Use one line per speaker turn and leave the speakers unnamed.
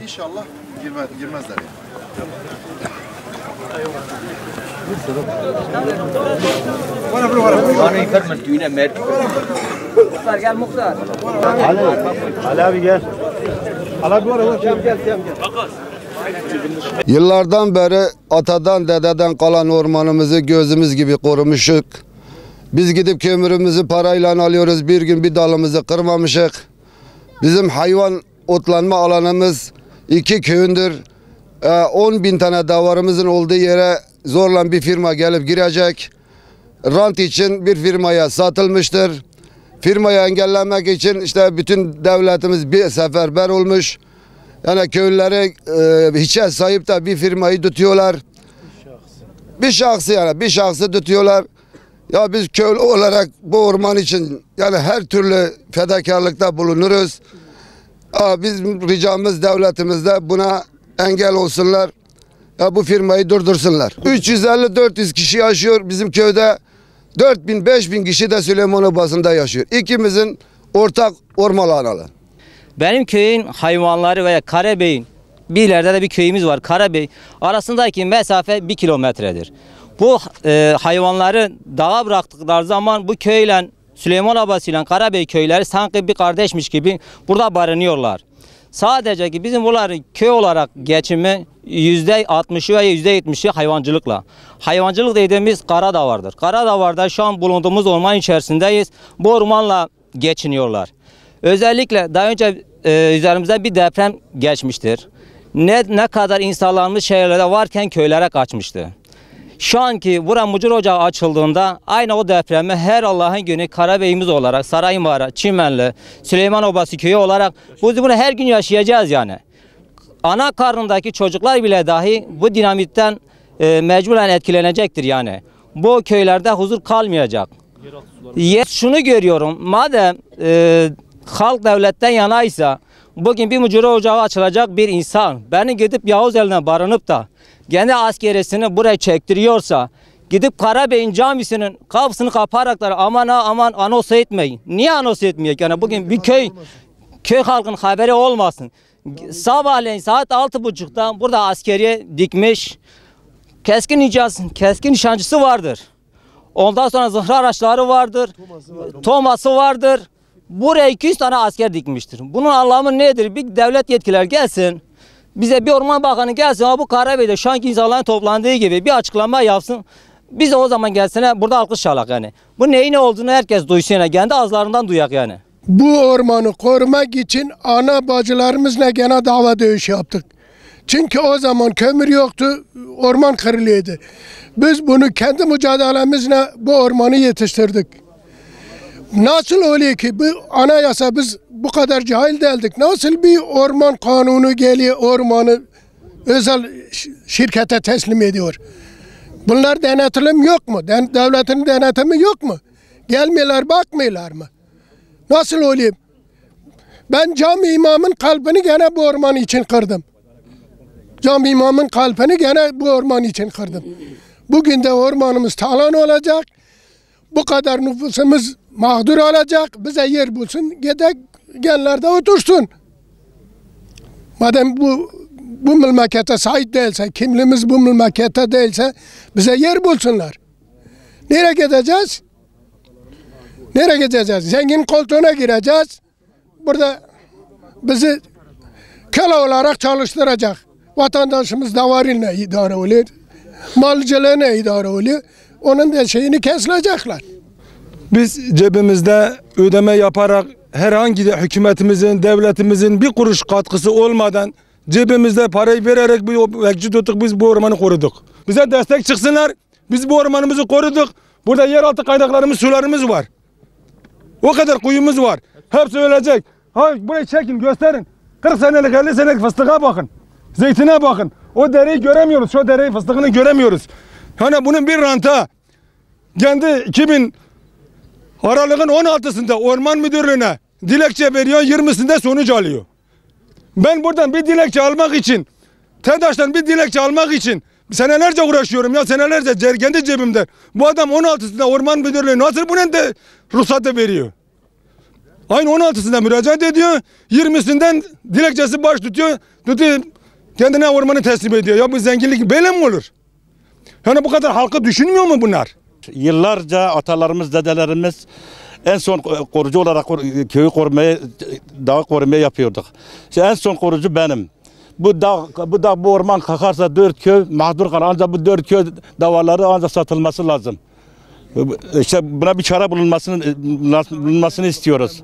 İnşallah girmezler yani.
Gel Muhtar.
Ali abi gel. Ali abi var. Gel.
Yıllardan beri atadan dededen kalan ormanımızı gözümüz gibi korumuşuk. Biz gidip kömürümüzü parayla alıyoruz. Bir gün bir dalımızı kırmamışık. Bizim hayvan otlanma alanımız 2 köyündür. 10.000 tane davarımızın olduğu yere zorla bir firma gelip girecek. Rant için bir firmaya satılmıştır. Firmayı engellemek için işte bütün devletimiz bir seferber olmuş. Yani köylüleri hiçe sahip de bir firmayı tutuyorlar. Bir şahsı tutuyorlar. Ya biz köylü olarak bu orman için yani her türlü fedakarlıkta bulunuruz. Bizim ricamız devletimizde buna engel olsunlar. Ya bu firmayı durdursunlar. 350-400 kişi yaşıyor bizim köyde. 4000-5000 kişi de Süleymanobası'nda yaşıyor. İkimizin ortak orman alanı.
Benim köyün hayvanları veya Karabey'in bir ileride de bir köyümüz var. Karabey arasındaki mesafe 1 kilometredir. Bu hayvanları dağa bıraktıkları zaman bu köyle Süleymanobası ile Karabey köyleri sanki bir kardeşmiş gibi burada barınıyorlar. Sadece ki bizim bunların köy olarak geçimi %60'ı veya %70'i hayvancılıkla. Hayvancılık dediğimiz Karadağ vardır. Karadağ'da şu an bulunduğumuz orman içerisindeyiz. Bu ormanla geçiniyorlar. Özellikle daha önce üzerimizde bir deprem geçmiştir. Ne kadar insanlarımız şehirlerde varken köylere kaçmıştı. Şu anki bura Mucur Ocağı açıldığında aynı o depremi her Allah'ın günü Karabeyimiz olarak Sarayımara, Çimenli, Süleymanobası köyü olarak bunu her gün yaşayacağız yani. Ana karnındaki çocuklar bile dahi bu dinamitten mecburen etkilenecektir yani. Bu köylerde huzur kalmayacak. Şunu görüyorum, madem halk devletten yanaysa bugün bir Mucur Ocağı açılacak bir insan beni gidip Yavuz eline barınıp da kendi askeresini buraya çektiriyorsa gidip Karabey'in camisinin kapısını kaparaklar aman anons etmeyin. Niye anons etmiyor? Yani bugün bir köy halkının haberi olmasın. Sabahleyin saat 6.30'da burada askeriye dikmiş keskin nişancısı vardır. Ondan sonra zırhlı araçları vardır. Toması vardır. Buraya 200 tane asker dikmiştir. Bunun anlamı nedir? Bir devlet yetkililer gelsin. Bize bir orman bakanı gelsin. Bu Karabey'de şu anki insanların toplandığı gibi bir açıklama yapsın. Biz de o zaman gelsene burada alkış çalak yani. Bu neyin ne olduğunu herkes duysun yani. Kendi ağızlarından duyak yani.
Bu ormanı korumak için ana bacılarımızla gene dava dövüşü yaptık. Çünkü o zaman kömür yoktu, orman kırılıyordu. Biz bunu kendi mücadelemizle bu ormanı yetiştirdik. Nasıl oluyor ki bu anayasa biz bu kadar cahil değildik. Nasıl bir orman kanunu geliyor ormanı özel şirkete teslim ediyor? Bunlar denetim yok mu? Devletin denetimi yok mu? Gelmiyorlar, bakmıyorlar mı? Nasıl oluyor? Ben cami imamın kalbini gene bu orman için kırdım. Cami imamın kalbini gene bu orman için kırdım. Bugün de ormanımız talan olacak. Bu kadar nüfusumuz mağdur olacak. Bize yer bulsun. Gidek genlerde otursun. Madem bu memlekete sahip değilse, kimliğimiz bu memlekette değilse bize yer bulsunlar. Nereye gideceğiz? Nereye gideceğiz? Zengin koltuğuna gireceğiz. Burada bizi köle olarak çalıştıracak. Vatandaşımız davarıyla idare oluyor. Malcılığına idare oluyor. Onun da şeyini kesilecekler.
Biz cebimizde ödeme yaparak herhangi de hükümetimizin, devletimizin bir kuruş katkısı olmadan cebimizde parayı vererek bir bekçi tuttuk, biz bu ormanı koruduk. Bize destek çıksınlar, biz bu ormanımızı koruduk. Burada yeraltı kaynaklarımız, sularımız var. O kadar kuyumuz var. Hepsi ölecek. Burayı çekin, gösterin. 40 senelik, 50 senelik fıstığa bakın. Zeytine bakın. O dereyi göremiyoruz. Şu dereyi, fıstığını göremiyoruz. Hani bunun bir ranta kendi 2000 Aralık'ın 16'sında Orman Müdürlüğü'ne dilekçe veriyor, 20'sinde sonuç alıyor. Ben buradan bir dilekçe almak için, TEDAŞ'tan bir dilekçe almak için senelerce uğraşıyorum ya, senelerce kendi cebimde. Bu adam 16'sında Orman Müdürlüğü nasıl bunun de ruhsatı veriyor? Aynı 16'sında müracaat ediyor. 20'sinden dilekçesi baş tutuyor. Kendine ormanı teslim ediyor. Ya bu zenginlik böyle mi olur? Yani bu kadar halkı düşünmüyor mu bunlar?
Yıllarca atalarımız, dedelerimiz en son korucu olarak köyü korumaya, dağı korumaya yapıyorduk. İşte en son korucu benim. Bu orman kalkarsa 4 köy mağdur kalır. Ancak bu 4 köy davaları ancak satılması lazım. İşte buna bir çare bulunmasını istiyoruz.